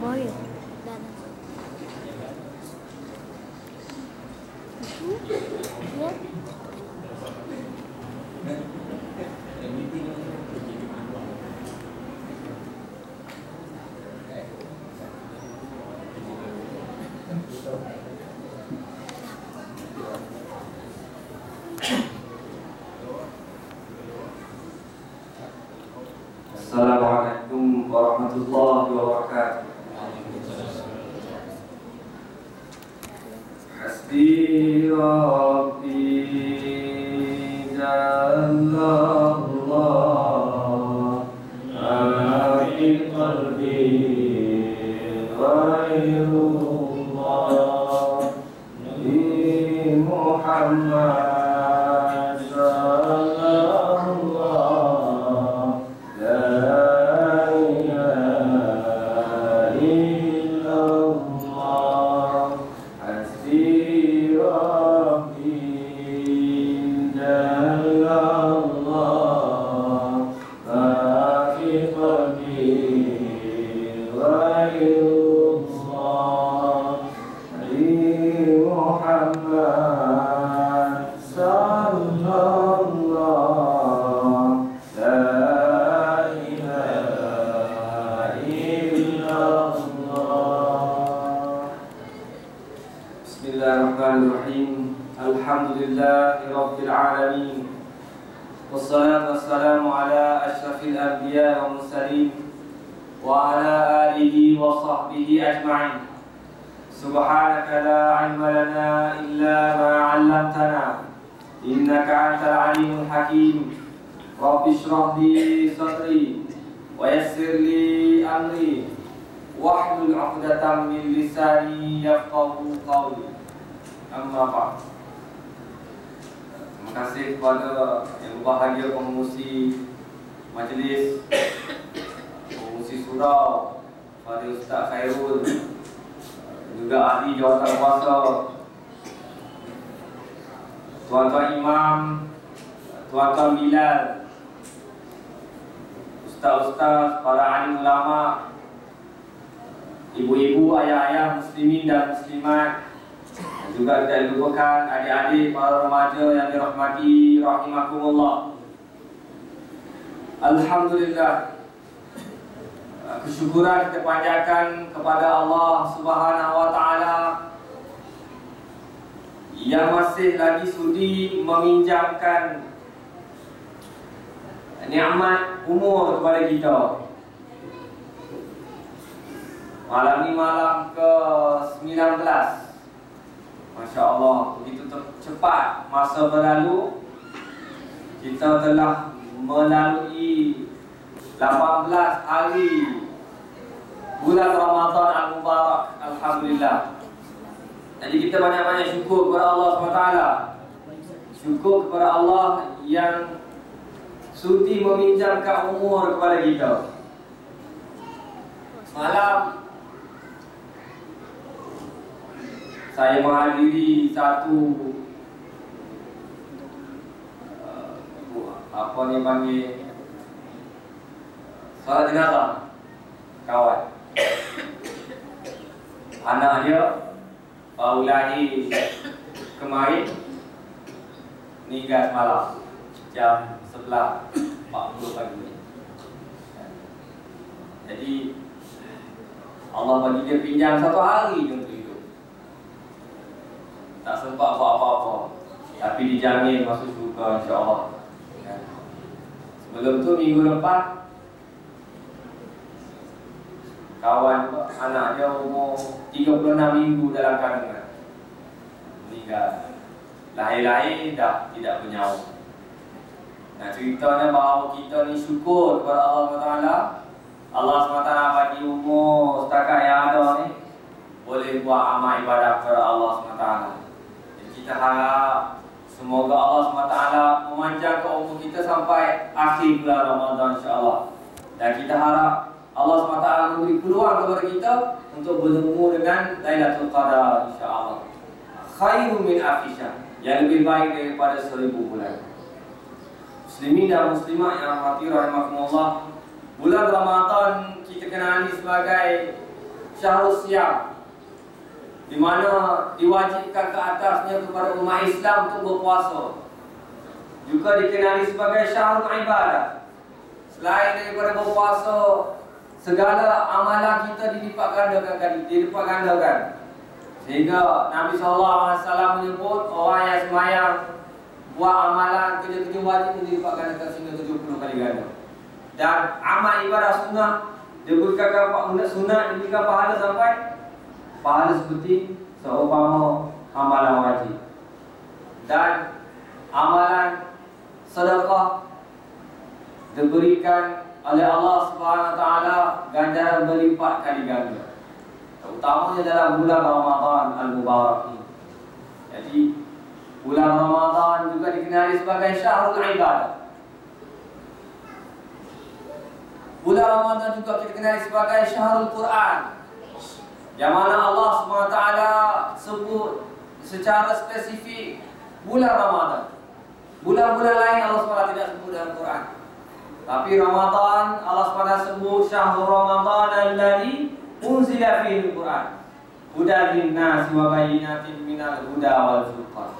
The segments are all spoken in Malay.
Boleh. Ya. Assalamualaikum warahmatullahi wabarakatuh. Hasbi Rabbi Jallallah Fi qalbi ghairullah Nabi Muhammad Bismillahirrahmanirrahim. Alhamdulillahi Rabbil Alamin. Wassalatu wassalamu ala ashrafil anbiya wa mursalin wa ala alihi wa sahbihi ajma'in. Subhanaka la ilma lana illa ma 'allamtana innaka antal alimul hakim. Rabbi shrah li sadri wa yassir li amri wahlul 'uqdatam min lisani yafqahu qawli. Amma ba'd. Terima kasih kepada yang berbahagia pengerusi majlis, pengerusi surau, kepada Ustaz Khairul, juga ahli jawatan kuasa, tuan-tuan imam, tuan-tuan bilal, ustaz-ustaz, para alim ulama, ibu-ibu, ayah-ayah muslimin dan muslimat, juga tidak dilupakan adik-adik para remaja yang dirahmati rahimakumullah. Alhamdulillah, kesyukuran kita panjatkan kepada Allah Subhanahu wa taala yang masih lagi sudi meminjamkan nikmat umur kepada kita. Malam ni malam ke-19. Masya Allah, begitu cepat masa berlalu. Kita telah melalui 18 hari bulan Ramadan Al-Mubarak. Alhamdulillah. Jadi kita banyak-banyak syukur kepada Allah SWT. Syukur kepada Allah yang sudi meminjamkan umur kepada kita. Semalam saya menghadiri satu apa ni panggil solat jenazah kawan. Anak dia baru lahir kemarin, meninggal semalam jam 11.40 pagi. Jadi Allah bagi dia pinjam 1 hari untuk hidup. Tak sempat buat apa-apa, tapi dijamin masuk syurga insya-Allah. Sebelum tu minggu lepas, kawan anak dia umur 36 minggu dalam kandungan, meninggal. Lahir-lahir dah tidak bernyawa. Nah, ceritanya bahawa kita ni syukur kepada Allah SWT. Allah SWT bagi umur setakat yang ada ni, boleh buat amal ibadah kepada Allah SWT. Kita harap semoga Allah SWT memanjangkan umur kita sampai akhir bulan Ramadan insya-Allah. Dan kita harap Allah SWT memberi peluang kepada kita untuk bertemu dengan Lailatul Qadar insya-Allah. Khairun min afisha, yang lebih baik daripada 1000 bulan. Muslimin dan muslimat yang rahmati rahimakumullah, bulan Ramadan kita kenali sebagai syahrul siyam, di mana diwajibkan ke atasnya kepada umat Islam untuk berpuasa. Juga dikenali sebagai syahrul ibadah. Selain daripada berpuasa, segala amalan kita dilipat gandakan. Sehingga Nabi SAW menyebut orang yang semayang buat amalan kerja-kerja wajib dilipat gandakan sehingga 70 kali ganda. Dan amal ibadah sunnah diberikan sunnah diberikan pahala sampai pahala seperti seumpama amalan wajib. Dan amalan sedekah diberikan oleh Allah Subhanahu Wa Taala ganjaran berlipat kali ganda. Terutamanya dalam bulan Ramadan Al-Mubarak ini. Jadi bulan Ramadan juga dikenali sebagai syahrul ibadah. Bulan Ramadan juga dikenali sebagai syahrul Quran, yang mana Allah SWT sebut secara spesifik bulan Ramadan. Bulan-bulan lain Allah SWT tidak sebut dalam Quran. Tapi Ramadan Allah SWT sebut syahrul Ramadan alladzi unzila fihi al-Quran hudan lin-nasi wa bayyinatin minal huda wal furqan.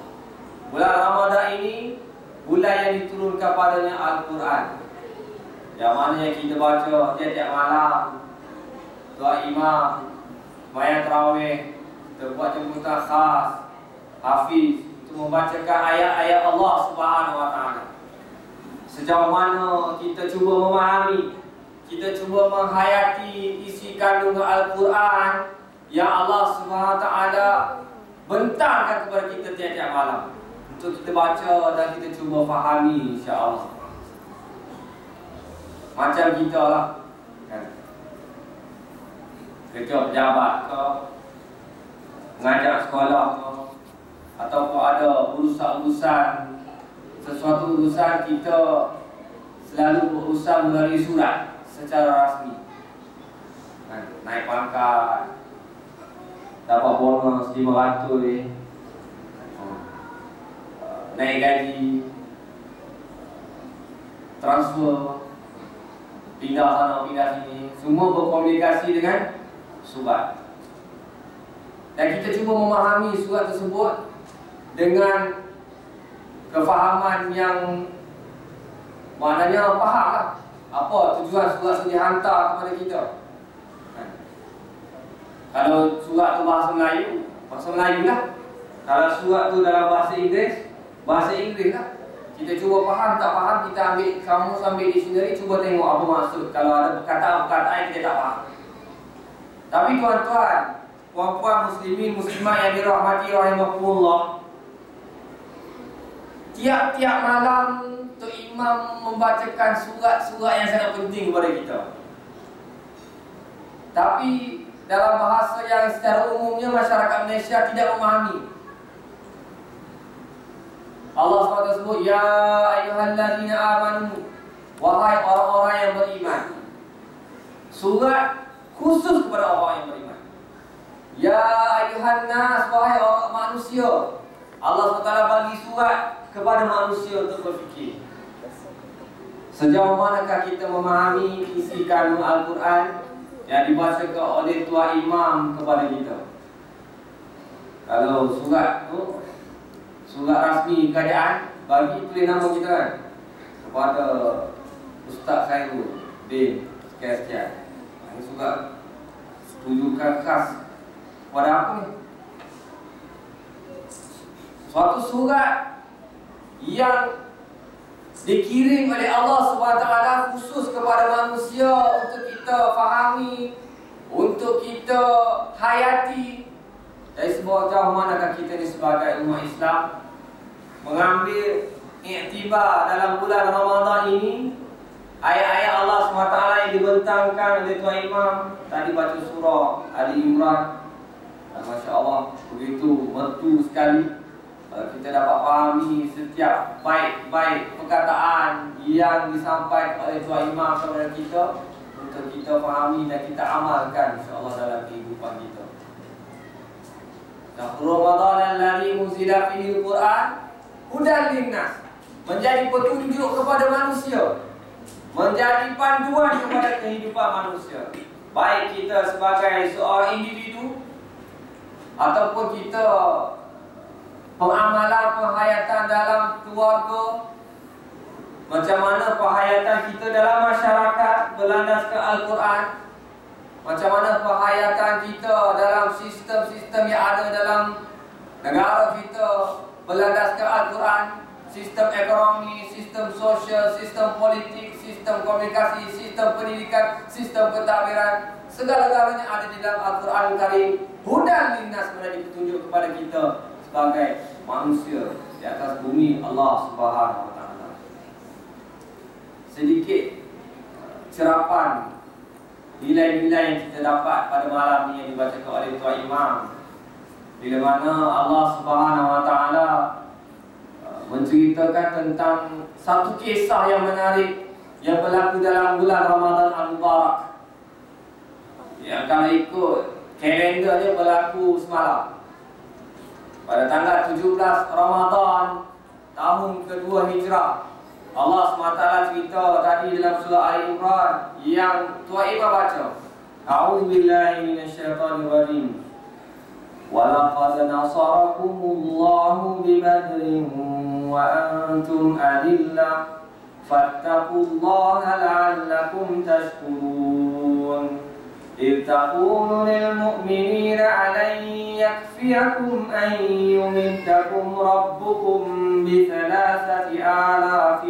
Bulan Ramadan ini bulan yang diturunkan padanya Al-Quran, yang mana yang kita baca tiap-tiap malam, doa imam, sembahyang tarawih, kita buat jemputan khas, hafiz untuk membacakan ayat-ayat Allah Subhanahu Wa Taala. Sejauh mana kita cuba memahami, kita cuba menghayati isi kandungan Al-Quran yang Allah Subhanahu Wa Taala bentangkan kepada kita tiap-tiap malam untuk kita baca dan kita cuba fahami, insya-Allah. Macam kita lah, kan? Kerja pejabat ke, mengajar sekolah ke, ataupun ada urusan-urusan, sesuatu urusan kita selalu berurusan melalui surat secara rasmi, kan? Naik pangkat, dapat bonus 500, naik gaji, transfer, pindah sana, pindah sini, semua berkomunikasi dengan surat. Dan kita cuba memahami surat tersebut dengan kefahaman yang maknanya faham lah apa tujuan surat itu dihantar kepada kita. Kalau surat itu bahasa Melayu lah. Kalau surat itu dalam bahasa Inggeris lah. Kita cuba faham, tak faham, kita ambil kamus, ambil dictionary, cuba tengok apa maksud. Kalau ada perkataan-perkataan yang kita tak faham. Tapi tuan-tuan, puan-puan muslimin, muslimat yang dirahmati rahimakumullah, tiap-tiap malam Tok Imam membacakan surat-surat yang sangat penting kepada kita. Tapi dalam bahasa yang secara umumnya masyarakat Malaysia tidak memahami. Allah SWT sebut, ya ayyuhallazina amanu, wahai orang-orang yang beriman. Surat khusus kepada orang yang beriman. Ya ayyuhan nas, wahai orang manusia. Allah SWT bagi surat kepada manusia untuk berfikir. Sejauh manakah kita memahami isi kandung Al-Quran yang dibacakan oleh Tuan Imam kepada kita? Kalau surat tu, surat rasmi kerajaan, bagi tulis nama kita kan, kepada Ustaz Khairul bin sekian-sekian. Ini surat tujukan khas kepada apa ni? Suatu surat yang dikirim oleh Allah SWT khusus kepada manusia untuk kita fahami, untuk kita hayati. Dari sebuah jauh manakah kita ni sebagai umat Islam mengambil iktibar dalam bulan Ramadan ini, ayat-ayat Allah SWT yang dibentangkan oleh Tuan Imam. Tadi baca surah Ali Imran, Masya Allah, begitu mertu sekali. Kita dapat fahami setiap baik-baik perkataan yang disampaikan oleh Tuan Imam kepada kita, untuk kita fahami dan kita amalkan insya-Allah dalam kehidupan kita. Ramadan alladzi unzila fihi al-Quran hudan linnas, menjadi petunjuk kepada manusia, menjadi panduan kepada kehidupan manusia. baik kita sebagai seorang individu ataupun kita pengamalan penghayatan dalam keluarga, macam mana penghayatan kita dalam masyarakat berlandaskan Al-Quran, macam mana penghayatan kita dalam sistem-sistem yang ada dalam negara kita berlandaskan Al-Quran, sistem ekonomi, sistem sosial, sistem politik, sistem komunikasi, sistem pendidikan, sistem pentadbiran, segala-galanya ada di dalam Al-Quran Karim. Hudan linnas, menjadi petunjuk kepada kita sebagai manusia di atas bumi Allah Subhanahu Wa Taala. Sedikit serapan nilai-nilai yang kita dapat pada malam ini yang dibacakan oleh Tuan Imam, bila mana Allah Subhanahu Wa Taala menceritakan tentang satu kisah yang menarik yang berlaku dalam bulan Ramadan Al-Mubarak, yang kalau ikut kalender dia berlaku semalam pada tanggal 17 Ramadan tahun kedua Hijrah. Allah SWT cerita tadi dalam surah Ali Imran yang Tuan Imam baca. A'udzubillahi minasyaitonirrajim. Walaqad nasarakumullahu bibadrin wa antum adillah fattaqullaha la'allakum tashkurun. إذ تقول للمؤمنين ألن يكفيكم أن يمدكم ربكم ب3,000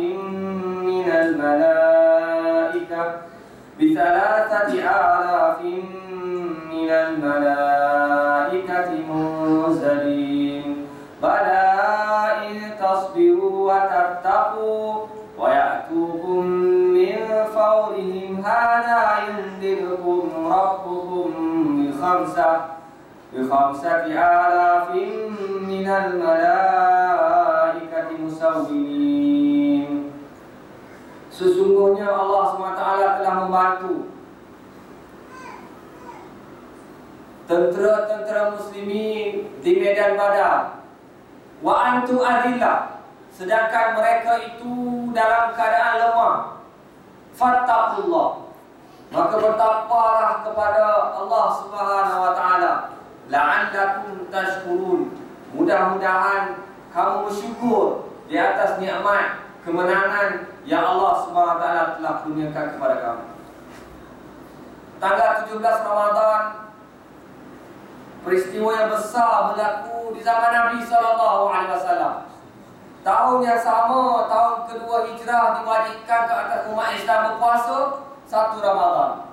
من الملائكة منزلين بلى إن تصبروا وتتقوا ويأتوكم من فورهم هذا يمددكم ربكم ب5,000 من الملائكة مسومين. Sesungguhnya Allah SWT telah membantu tentera-tentera muslimin di medan Badar. Wa antum adillah, sedangkan mereka itu dalam keadaan lemah. Fattaqullah, maka bertakwalah kepada Allah Subhanahu Wa Taala. La'allakum tashkurun, mudah-mudahan kamu bersyukur di atas nikmat kemenangan yang Allah Subhanahu Wa Taala telah kurniakan kepada kamu. Tanggal 17 Ramadan, peristiwa yang besar berlaku di zaman Nabi SAW. Tahun yang sama, tahun kedua Hijrah, diwajibkan ke atas umat Islam berpuasa 1 Ramadan.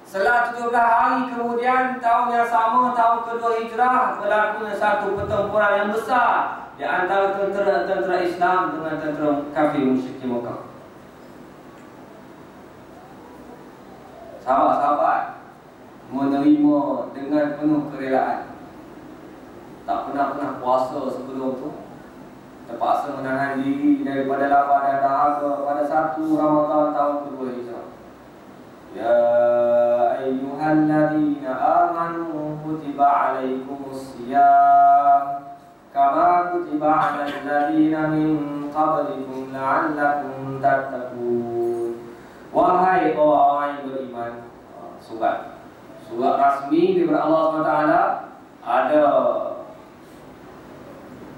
Setelah 17 hari kemudian, tahun yang sama, tahun kedua Hijrah, berlaku satu pertempuran yang besar di antara tentera Islam dengan tentera kafir musyrikin Mekah. Sahabat-sahabat menerima dengan penuh kerelaan. Tak pernah puasa sebelum tu, terpaksa menahan diri daripada lapar dan dahaga pada 1 Ramadan tahun kedua Hijrah. Ya ayyuhalladzina amanu kutiba alaikumus siyam kama kutiba alal ladzina min qablikum la'allakum tattaqun. Wahai orang yang beriman, surat rasmi daripada Allah SWT, ada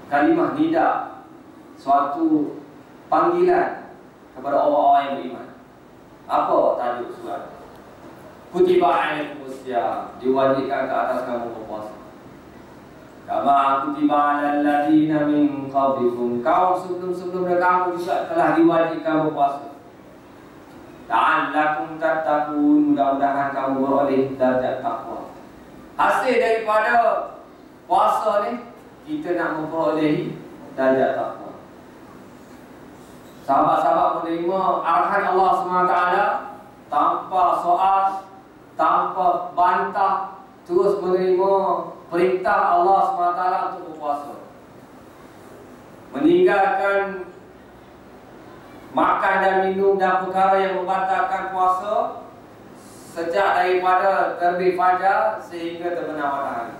kalimah nida, suatu panggilan kepada orang-orang yang beriman. Apa tajuk surat? Kutiba alaikumus siyam, diwajibkan ke atas kamu berpuasa. Kama kutiba alal ladzina min qablikum, kaum sebelum kamu juga telah diwajibkan berpuasa. La'allakum tattaqun, mudah-mudahan kamu beroleh darjat takwa. Hasil daripada puasa ni, kita nak memperoleh darjat takwa. Sahabat-sahabat menerima arahan Allah SWT tanpa soal, tanpa bantah, terus menerima perintah Allah SWT untuk berpuasa. Meninggalkan makan dan minum dan perkara yang membatalkan puasa sejak daripada terbit fajar sehingga terbenam matahari.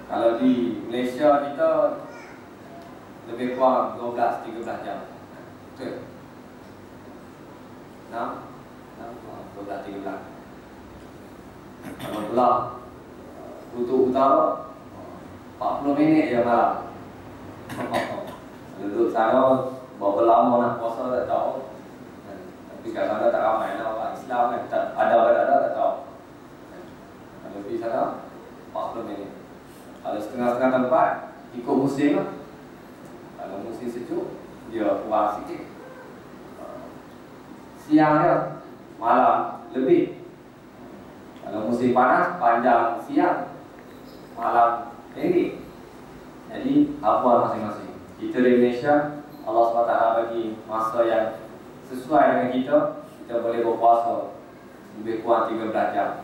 Kalau di Malaysia kita lebih kurang 12-13 jam. Betul? Nah, 12-13. Kalau pula Kutub Utara 40 minit je malam. Duduk sana berapa lama nak puasa tak tahu. Tapi kat sana tak ramai lah orang Islam kan. Tak ada tak tahu. Kalau pergi sana 40 minit. Kalau setengah-setengah tempat ikut musim lah. Kalau musim sejuk dia kurang sikit. Siang dia, malam lebih. Kalau musim panas, panjang siang, malam pendek. Jadi, apa masing-masing. Kita di Malaysia, Allah SWT bagi masa yang sesuai dengan kita boleh berpuasa lebih kurang 13 jam.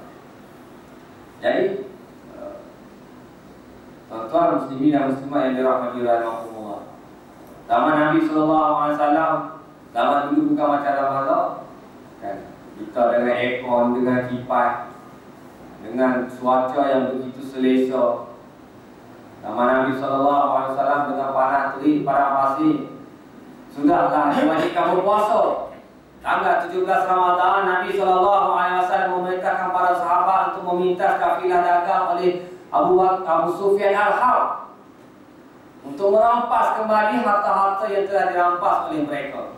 Jadi, tuan-tuan muslimin dan muslimat yang dirahmati rahimahumullah. Zaman Nabi SAW, zaman dulu bukan macam zaman Allah kan. Kita dengan aircon, dengan kipas, dengan cuaca yang begitu selesa. Zaman Nabi SAW dengan panas terik, padang pasir. Sudahlah diwajibkan berpuasa. Tanggal 17 Ramadan, Nabi SAW memerintahkan para sahabat untuk meminta kafilah dagang oleh Abu Sufyan Al-Harb untuk merampas kembali harta-harta yang telah dirampas oleh mereka.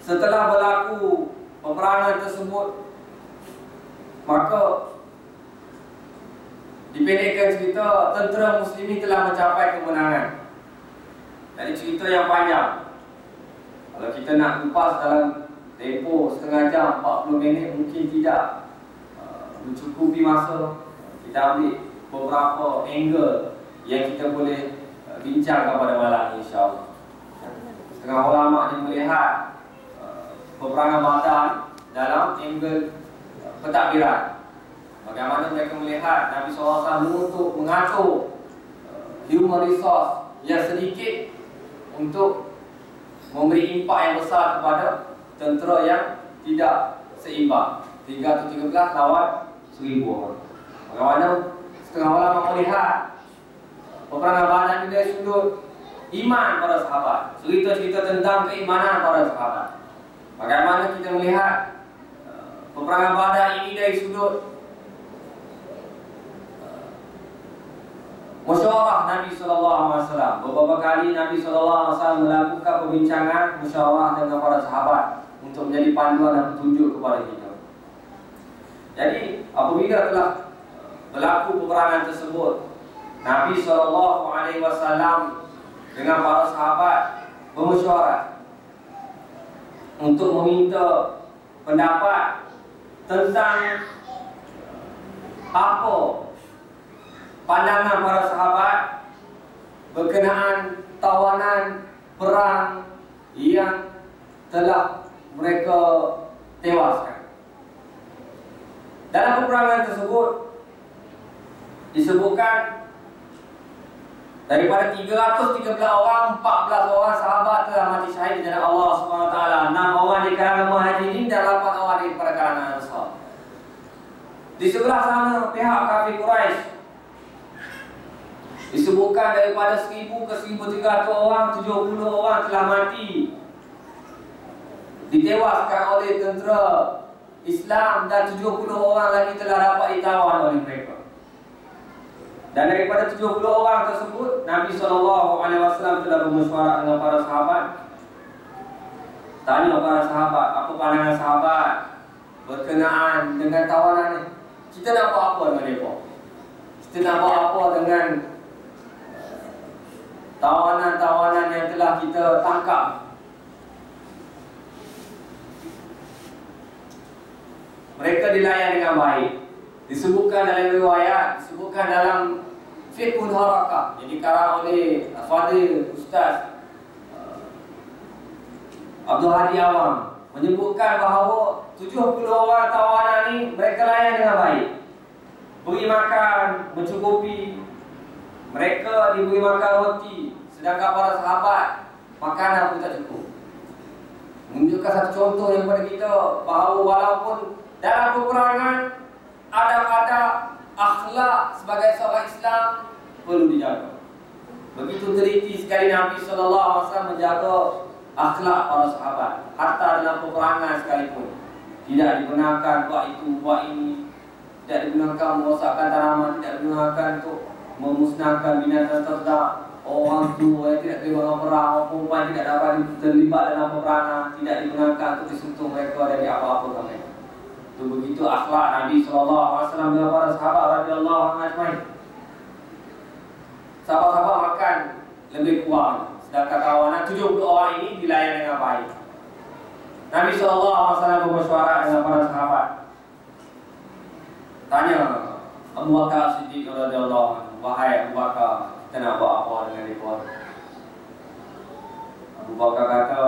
Setelah berlaku peperangan tersebut, maka dipendekkan cerita, tentera muslimin telah mencapai kemenangan. Jadi cerita yang panjang. Kalau kita nak kupas dalam tempoh setengah jam, 40 minit mungkin tidak mencukupi masa. Kita ambil beberapa angle yang kita boleh bincangkan pada malam ini, insyaAllah. Setengah ulama yang melihat peperangan Badar dalam angle pentadbiran. Bagaimana mereka melihat Nabi SAW untuk mengatur human resource yang sedikit untuk memberi impak yang besar kepada tentera yang tidak seimbang. 313 lawan 1000 orang. Bagaimana setengah ulama melihat peperangan Badar ini dari sudut iman para sahabat, cerita-cerita tentang keimanan para sahabat. Bagaimana kita melihat peperangan Badar ini dari sudut musyawarah Nabi SAW. Beberapa kali Nabi SAW melakukan perbincangan musyawarah dengan para sahabat untuk menjadi panduan dan petunjuk kepada kita. Jadi apabila telah berlaku peperangan tersebut, Nabi SAW dengan para sahabat bermusyawarah untuk meminta pendapat tentang apa pandangan para sahabat berkenaan tawanan perang yang telah mereka tewaskan. Dalam peperangan tersebut disebutkan daripada 313 orang, 14 orang sahabat telah mati syahid di jalan Allah SWT, 6 orang di kalangan Muhajirin dan 8 orang daripada kalangan Ansar. Di sebelah sana pihak kafir Quraisy disebutkan daripada 1000 ke 1300 orang, 70 orang telah mati, ditewaskan oleh tentera Islam, dan 70 orang lagi telah dapat ditawan oleh mereka. Dan daripada 70 orang tersebut, Nabi SAW telah bermusyawarah dengan para sahabat. Tanya para sahabat, apa pandangan sahabat berkenaan dengan tawanan ini? Kita nak buat apa dengan mereka? Kita nak buat apa dengan tawanan-tawanan yang telah kita tangkap? Mereka dilayan dengan baik. Disebutkan dalam riwayat, disebutkan dalam Fiqhul Harakah yang dikarang oleh Fadil Ustaz Abdul Hadi Awam, menyebutkan bahawa 70 orang tawanan ini mereka layan dengan baik. Beri makan, mencukupi. Mereka diberi makan roti, sedangkan para sahabat makanan pun tak cukup. Menunjukkan satu contoh yang kepada kita bahawa walaupun dalam peperangan adab-adab akhlak sebagai seorang Islam perlu dijaga. Begitu teliti sekali Nabi SAW menjaga akhlak para sahabat. Hatta dalam peperangan sekalipun tidak digunakan buat itu, buat ini. Tidak digunakan merosakkan tanaman, tidak digunakan untuk memusnahkan binatang ternak. Orang tua yang tidak terlibat perang, orang perempuan tidak dapat terlibat dalam peperangan, tidak digunakan untuk disentuh mereka dari apa-apa kami. Itu begitu akhlak Nabi SAW dengan para sahabat radhiyallahu anhum. Sahabat-sahabat makan lebih kurang, sedangkan kawanan 70 orang ini dilayani dengan baik. Nabi SAW bermesyuarat dengan para sahabat. Tanya Abu Bakar Siddiq radhiyallahu anhu, wahai Abu Bakar, kita nak buat apa dengan mereka? Abu Bakar kata,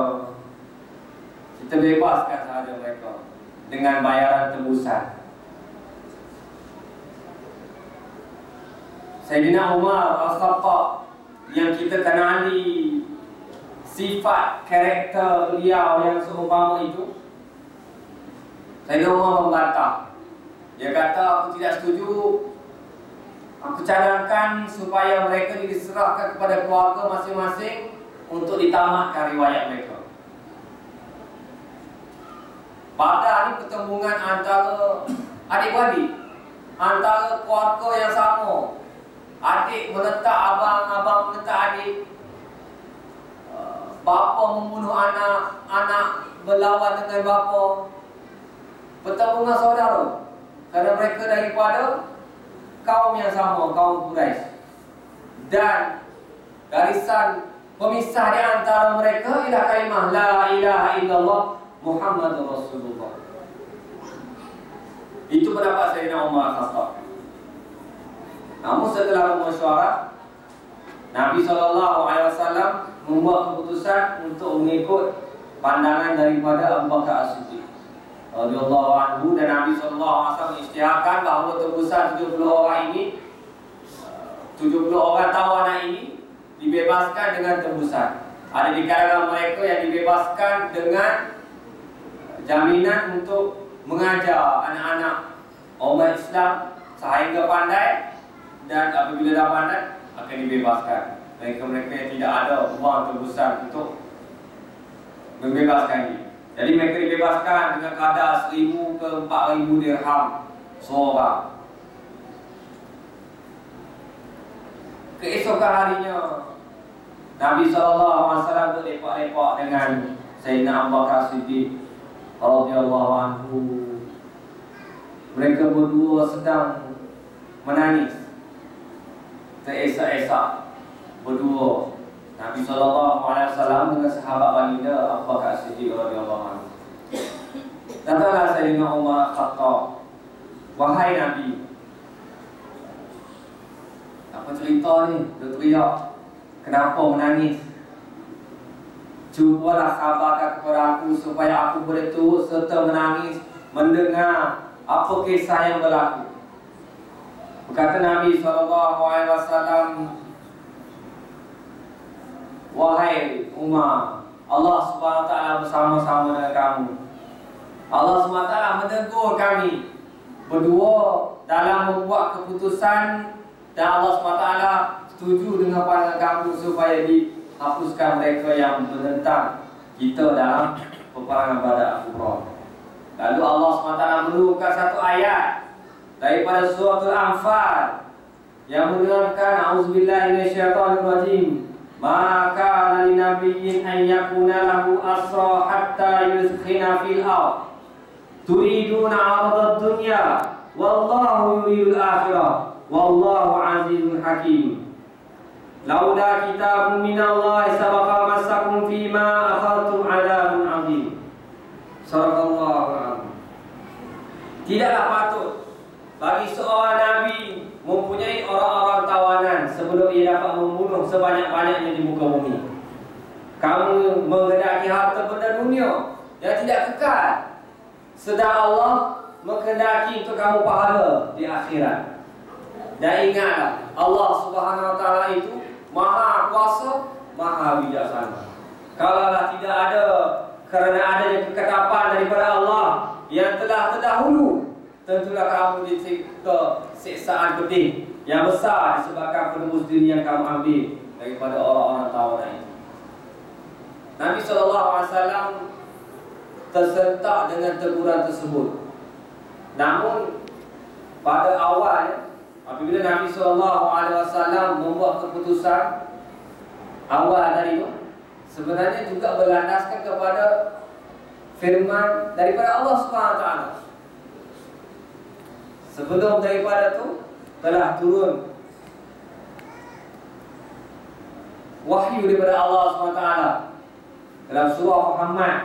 kita bebaskan sahaja mereka dengan bayaran tebusan. Sayyidina Umar Al-Khattab yang kita kenali sifat karakter beliau yang seumpama itu, Sayyidina Umar membantah. Dia kata, aku tidak setuju. Aku cadangkan supaya mereka diserahkan kepada keluarga masing-masing untuk ditamatkan riwayat mereka. Badar ni pertembungan antara adik-beradik, antara keluarga yang sama. Adik meletak abang, abang meletak adik. Bapa membunuh anak, anak berlawan dengan bapa. Pertembungan saudara. Kerana mereka daripada kaum yang sama, kaum Quraisy. Dan garisan pemisah di antara mereka ialah kalimah la ilaha illallah Muhammadur Rasulullah. Itu pendapat Sayyidina Umar Khattab. Namun setelah bermesyuarat, Nabi SAW membuat keputusan untuk mengikut pandangan daripada Abu Bakar As-Siddiq radhiyallahu anhu, dan Nabi SAW mengisytiharkan bahawa tebusan 70 orang ini, 70 orang tawanan ini dibebaskan dengan tebusan. Ada di kalangan mereka yang dibebaskan dengan jaminan untuk mengajar anak-anak umat Islam sehingga pandai, dan apabila dah pandai akan dibebaskan. Mereka-mereka yang tidak ada uang tebusan untuk membebaskan ini. Jadi mereka dibebaskan dengan kadar 1,000 ke 4,000 dirham seorang. Keesokan harinya Nabi SAW berlepak-lepak dengan Sayyidina Abu Bakar Siddiq radhiyallahu anhu. Mereka berdua sedang menangis, teresak-esak berdua. Nabi SAW dengan sahabat baginda Abu Bakar Siddiq radhiyallahu anhu. Datanglah Sayyidina Umar Khattab, wahai Nabi, apa cerita ni? Dia teriak, kenapa menangis? Cubalah khabarkan kepada aku supaya aku boleh turut serta menangis mendengar apa kisah yang berlaku. Berkata Nabi SAW, wahai Umar, Allah SWT bersama-sama dengan kamu. Allah SWT menegur kami berdua dalam membuat keputusan, dan Allah SWT setuju dengan pandangan kamu supaya dihapuskan mereka yang menentang kita dalam peperangan Badar Al-Kubra. Lalu Allah SWT menurunkan satu ayat daripada surah Al-Anfal yang menerangkan auzubillahi minasyaitonirrajim. Maka li nabiyyin an yakuna lahu asra hatta yuskhina fil ard. Turiduna 'aradad dunya wallahu yuridul akhirah wallahu 'azizun hakim. Laula kitabun minallahi sabaqa massakum fima akhadtum 'adzabun 'adzim. Sallallahu alaihi. Tidaklah patut bagi seorang nabi mempunyai orang-orang tawanan sebelum ia dapat membunuh sebanyak-banyaknya di muka bumi. Kamu menghendaki harta benda dunia yang tidak kekal, sedang Allah menghendaki untuk kamu pahala di akhirat. Dan ingatlah, Allah Subhanahu Wa Taala itu Maha Kuasa, Maha Bijaksana. Kalaulah tidak ada, kerana adanya keketapan daripada Allah yang telah terdahulu, tentulah kamu dicipta siksaan pedih yang besar disebabkan penembus diri yang kamu ambil daripada orang-orang tawanan itu. Nabi SAW tersentak dengan teguran tersebut. Namun pada awal, apabila Nabi SAW membuat keputusan awal tadi itu, sebenarnya juga berlandaskan kepada firman daripada Allah SWT. Sebelum daripada itu telah turun wahyu daripada Allah SWT dalam surah Muhammad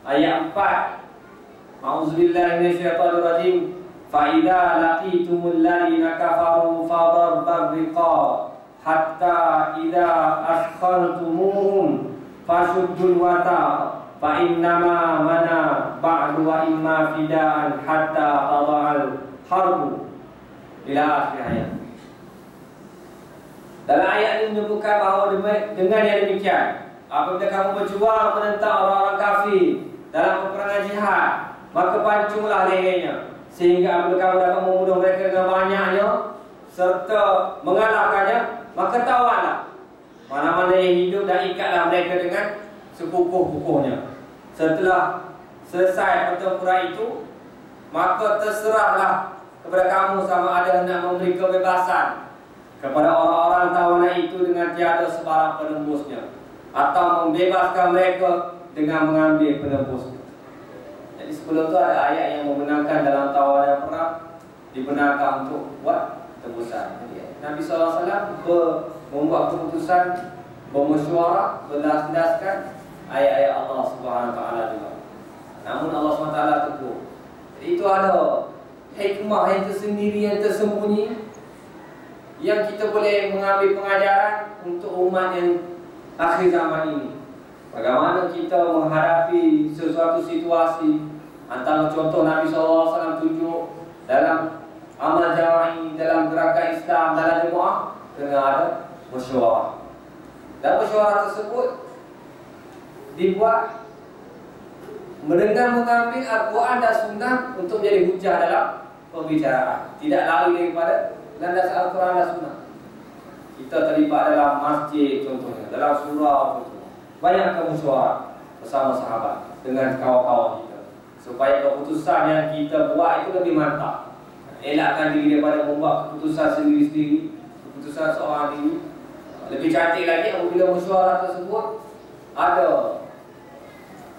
ayat 4. A'udzubillahi minasyaitonirrajim. Fa idza laqitumul ladzina kafaru fadarbar riqab hatta idza asqaltumuhum fashuddul wata fa innama mana ba'du wa imma fidaan hatta tada'al harbu ila akhir ayat. Dalam ayat ini menyebutkan bahawa dengan yang demikian, apabila kamu berjuang menentang orang-orang kafir dalam peperangan jihad, maka pancunglah lehernya, sehingga apabila kamu dapat membunuh mereka dengan banyaknya serta mengalahkannya, maka tawarlah mana-mana yang hidup dan ikatlah mereka dengan sekukuh-kukuhnya. Setelah selesai pertempuran itu, maka terserahlah kepada kamu sama ada hendak memberi kebebasan kepada orang-orang tawanan itu dengan tiada sebarang penembusnya, atau membebaskan mereka dengan mengambil penembusnya. Jadi sebelum itu ada ayat yang membenarkan dalam tawanan perang dibenarkan untuk buat tebusan. Jadi Nabi SAW membuat keputusan, bermesyuarah, berdasarkan ayat-ayat Allah Subhanahu Wa Taala juga. Namun Allah SWT tegur. Jadi itu ada hikmah yang tersendiri, yang tersembunyi, yang kita boleh mengambil pengajaran untuk umat yang akhir zaman ini. Bagaimana kita menghadapi sesuatu situasi. Antara contoh Nabi SAW tunjuk dalam amal jama'i, dalam gerakan Islam, dalam jemaah, kena ada mesyuarah. Dan mesyuarah tersebut dibuat dengan mengambil Al-Quran dan Sunnah untuk menjadi hujah dalam pembicaraan. Tidak lari daripada landasan Al-Quran dan Sunnah. Kita terlibat dalam masjid contohnya, dalam surau contohnya. Banyak musyawarah bersama sahabat dengan kawan-kawan kita, supaya keputusan yang kita buat itu lebih mantap. Elakkan diri daripada membuat keputusan sendiri-sendiri, keputusan seorang diri. Lebih cantik lagi apabila musyawarah tersebut ada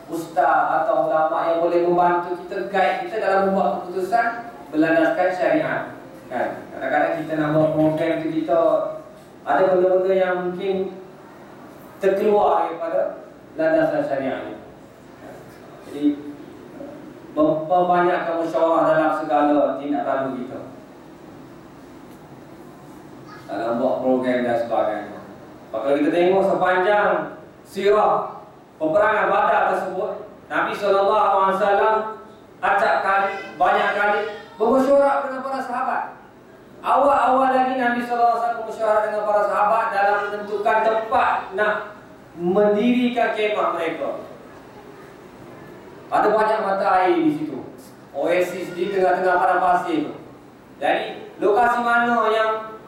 ustaz atau ulama yang boleh membantu kita, guide kita dalam membuat keputusan berlandaskan syariat. Kan? Kadang-kadang kita nak buat program itu, kita ada benda-benda yang mungkin terkeluar daripada landasan syariat ini. Jadi memperbanyakkan musyawarah dalam segala tindak tanduk kita, dalam buat program dan sebagainya. Kalau kita tengok sepanjang sirah peperangan Badar tersebut, Nabi SAW acap kali, banyak kali bermusyawarah dengan para sahabat. Awal-awal lagi Nabi SAW bermusyawarah dengan para sahabat dalam menentukan tempat nak mendirikan kemah mereka. Ada banyak mata air di situ, oasis di tengah-tengah padang pasir itu. Jadi lokasi mana yang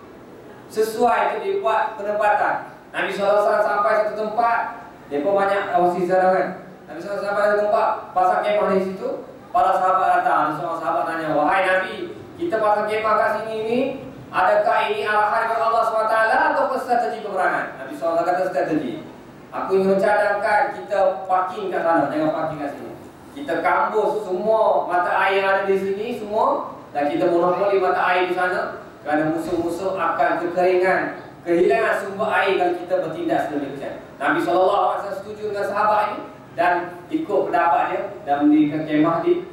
sesuai itu dibuat penempatan. Nabi SAW sampai satu tempat, dia pun banyak oasis sana kan. Nabi SAW sampai satu tempat, pasang kemah di situ. Para sahabat datang, ada seorang sahabat tanya, wahai Nabi, kita pasang kemah kat sini ni, adakah ini arahan dari Allah SWT atau strategi peperangan? Nabi SAW kata strategi. Aku ingin mencadangkan kita parking kat sana, jangan parking kat sini. Kita kampus semua mata air yang ada di sini semua, dan kita monopoli mata air di sana, kerana musuh-musuh akan kekeringan, kehilangan sumber air kalau kita bertindak sedemikian. Nabi SAW setuju dengan sahabat ini dan ikut pendapat dia dan mendirikan kemah di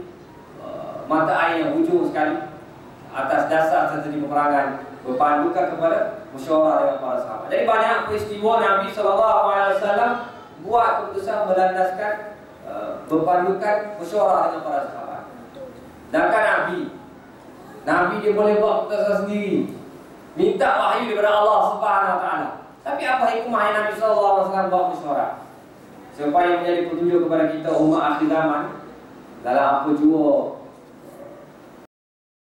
mata air yang hujung sekali atas dasar strategi peperangan, berpandukan kepada musyawarah dengan para sahabat. Jadi banyak peristiwa Nabi SAW buat keputusan berlandaskan berpandukan musyawarah dengan para sahabat. Sedangkan Nabi dia boleh buat keputusan sendiri, minta wahyu daripada Allah Subhanahu Wa Taala. Tapi apa hikmah yang Nabi SAW buat musyawarah? Supaya menjadi petunjuk kepada kita umat akhir zaman dalam apa jua